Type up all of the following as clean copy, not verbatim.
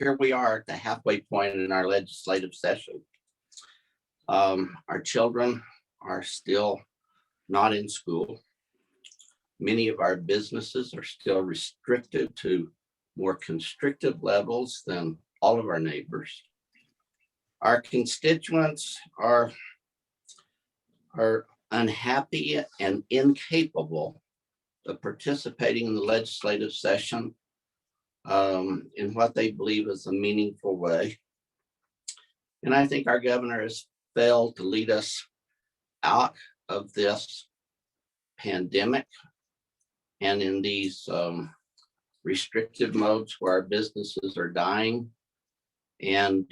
here we are at the halfway point in our legislative session. Our children are still not in school. Many of our businesses are still restricted to more constrictive levels than all of our neighbors. Our constituents are unhappy and incapable of participating in the legislative session in what they believe is a meaningful way. And I think our governor has failed to lead us out of this pandemic and in these restrictive modes where our businesses are dying. And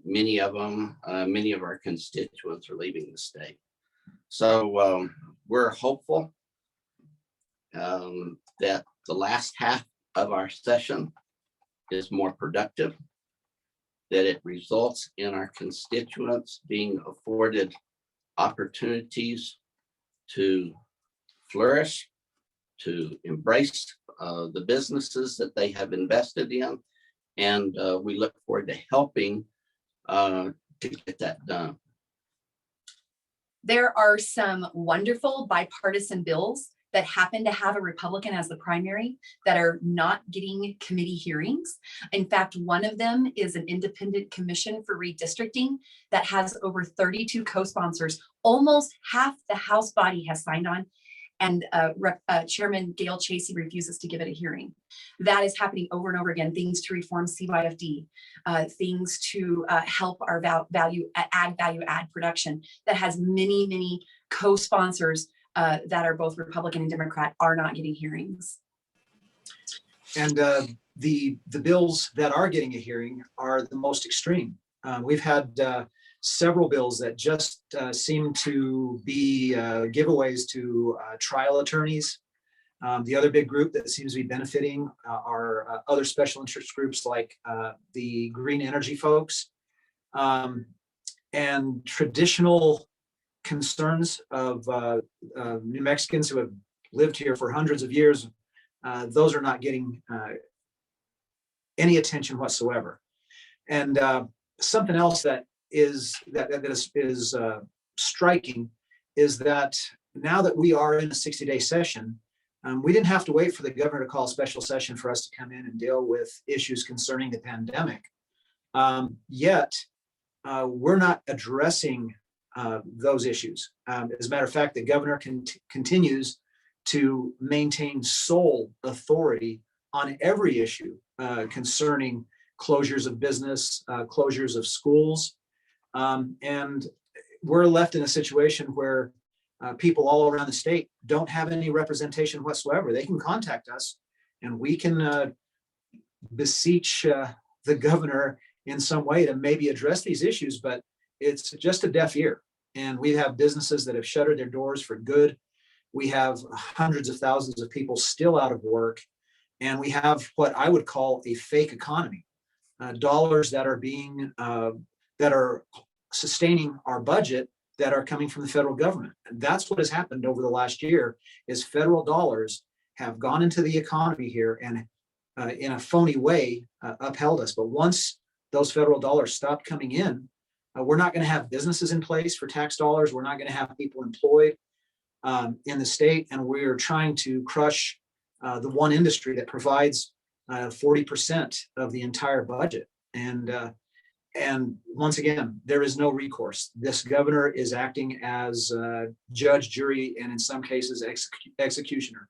many of our constituents are leaving the state. So we're hopeful that the last half of our session is more productive, that it results in our constituents being afforded opportunities to flourish, to embrace the businesses that they have invested in. And we look forward to helping to get that done. There are some wonderful bipartisan bills that happen to have a Republican as the primary that are not getting committee hearings. In fact, one of them is an independent commission for redistricting that has over 32 co-sponsors. Almost half the House body has signed on, and Chairman Gail Chasey refuses to give it a hearing. That is happening over and over again. Things to reform CYFD, things to help our value add production that has many co-sponsors that are both Republican and Democrat are not getting hearings. And the bills that are getting a hearing are the most extreme. We've had several bills that just seem to be giveaways to trial attorneys. The other big group that seems to be benefiting are other special interest groups like the green energy folks, and traditional concerns of New Mexicans who have lived here for hundreds of years. Those are not getting any attention whatsoever. And something else that is striking is that now that we are in a 60-day session, we didn't have to wait for the governor to call a special session for us to come in and deal with issues concerning the pandemic. Yet we're not addressing those issues. As a matter of fact, the governor continues to maintain sole authority on every issue concerning closures of business, closures of schools. And we're left in a situation where people all around the state don't have any representation whatsoever. They can contact us and we can beseech the governor in some way to maybe address these issues, but it's just a deaf ear. And we have businesses that have shuttered their doors for good. We have hundreds of thousands of people still out of work. And we have what I would call a fake economy, dollars that are being, that are sustaining our budget that are coming from the federal government. And that's what has happened over the last year is federal dollars have gone into the economy here and in a phony way upheld us. But once those federal dollars stop coming in, we're not going to have businesses in place for tax dollars. We're not going to have people employed in the state. And we're trying to crush the one industry that provides 40% of the entire budget. And once again, there is no recourse. This governor is acting as judge, jury, and in some cases, executioner.